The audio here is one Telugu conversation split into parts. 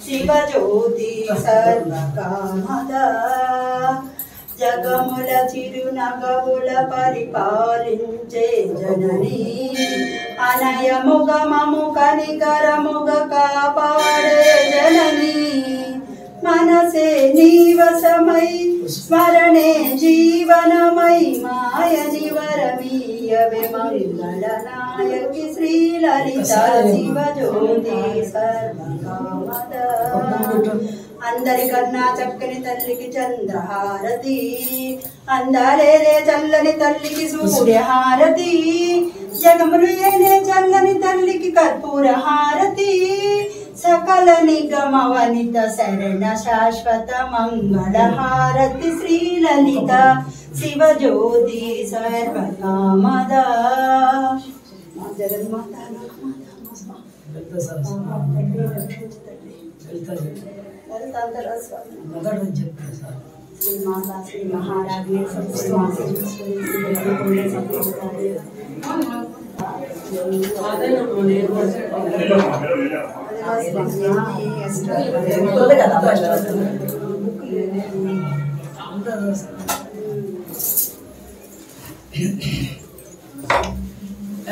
శివజ్యోతి సర్వకామద జగముల చిరునగముల పరిపాలించే జనని అనయముగ మము కనికరముగ కాపాడే జనని మనసే నీవసమై స్మరణే జీవనమై మాయని వరమీయవే మంగళనాయకి శ్రీలలిత శివజ్యోతి సర్వకామద అందరికన్నా చక్కని తల్లికి చంద్రహారతి అందాలేరే చల్లని తల్లికి సూర్యహారతి జగములు ఏనే చల్లని తల్లికి కర్పూర హారతి సకల నిగమ వనిత శరణ శాశ్వత మంగళ హారతి శ్రీలలిత శివజ్యోతి సర్వకామద జగన్మాత శ్రీ మాతా శ్రీ మహారాజ్ఞ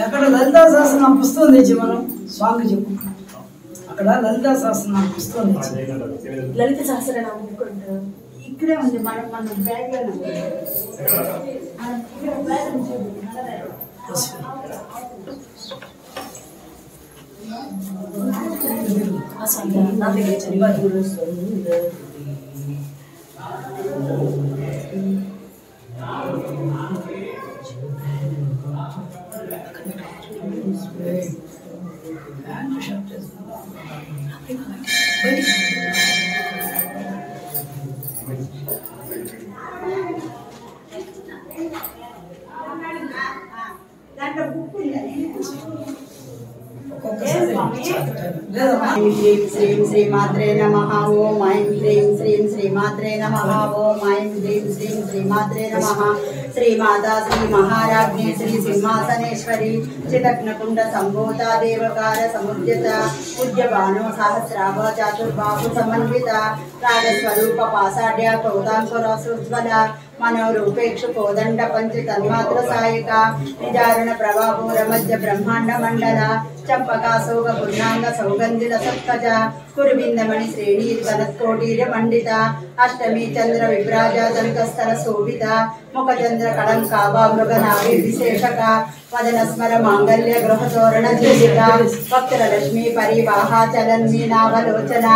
అక్కడ లలితా సహస్రనామ పుస్తకం తెచ్చి మనం స్వామికి చెప్పు. అక్కడ లలితా సహస్రనామ పుస్తకం తెచ్చి లలిత సహస్రనామం ఇక్కడే ఉంది. మన బ్యాగ్ లోనే దాంట్లో బుక్ ఉందని శ్రీం శ్రీమాత్రే నమః ఓం ఐం హ్రీం శ్రీం శ్రీమాత్రే నమః ఓం ఐం హ్రీం శ్రీం శ్రీమాత్రే నమః శ్రీమాతా శ్రీ మహారాజ్ఞి శ్రీ సింహాసనేశ్వరి చిదగ్నకుండ సంభూత దేవకార సముద్యత పూజ్యబాణో సహస్రాభ చాతుర్బాహు సమన్విత రాగస్వరూప పాసాఢ్య క్రోధాంకురసుజ్వల మనోరూపేక్షు కోదండ పంచ తన్మాత్ర సాయక నిజారుణ ప్రభాపూర మధ్య బ్రహ్మాండ మండల చంపకాశోక పూర్ణాంగ సౌగంధిల సత్కజ కురుబిందమణి శ్రేణీ కనత్కోటీర మండిత అష్టమి చంద్ర విభ్రాజ దంకస్థల శోభిత ముఖచంద్ర కళంకాభా మృగనాభి విశేషక వదన స్మర మాంగళ్య గృహతోరణ జీవిత భక్తుల లక్ష్మీ పరివాహ చలన్మీనావలోచన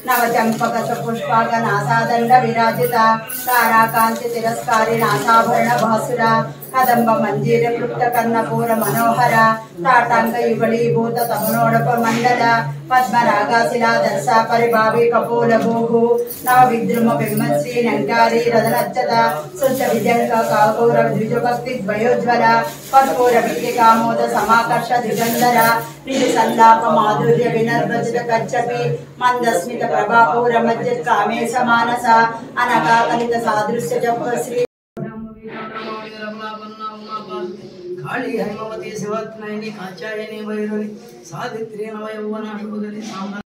నవ చంపక పుష్పాక నాసాదండ విరాజిత తారాకాంతి తిరస్కారి నాసాభరణ భాసుర కదంబ మంజీర క్లుప్త కర్ణపూర మనోహర తాటాంక యుగళీభూత తమనోడప మండల పద్మరాగాశిలా దర్శ పరిభావి కపోల భూహు నవ విద్రుమ బింబశ్రీ నంకారి రథనచ్చత శుద్ధ విజంక కాకూర ద్విజభక్తి ద్వయోజ్వల కర్పూర విద్య కామోద సమాకర్ష దిగంధర నిజ సల్లాప మాధుర్య వినర్భజిత కచ్చపి మందస్మిత ప్రభాపూర మధ్య కామేశ మానస అనకాకలిత సాదృశ్య జప శ్రీ కాళీ హైమవతి శివత్నైని కాచాయని వైరుని సావిత్రి నవ యౌవన శుభగని సామ్రాజ్య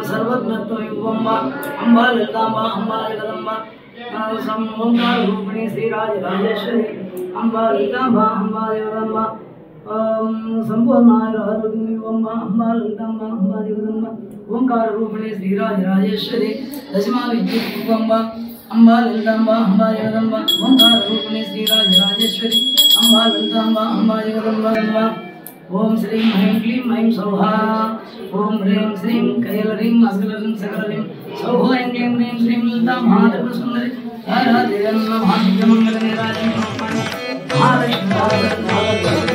सर्वज्ञत्वं अम्बा ललिताम्बा अम्बा जगदम्बा ओंकार रूपिणी श्रीराजराजेश्वरी अम्बा ललिताम्बा अम्बा जगदम्बा संपूर्णाय अम्बा अम्बा ललिताम्बा अम्बा जगदम्बा ओंकार रूपिणी श्रीराजराजेश्वरी दशमा विद्युत्वम्बा अम्बा ललिताम्बा अम्बा जगदम्बा ओंकार रूपिणी श्रीराजराजेश्वरी अम्बा ललिताम्बा अम्बा जगदम्बा ओम श्रीं ह्रीं क्लीं ऐं सौहा ओम ह्रीं श्रीं कैलरीं अस्कलरीं सकलरीं सौः ऐं क्लीं ह्रीं श्रीं ललिता महात्रिपुरसुन्दरी राधा देवं महात्रिमङ्गलनिराजं महालक्ष्मी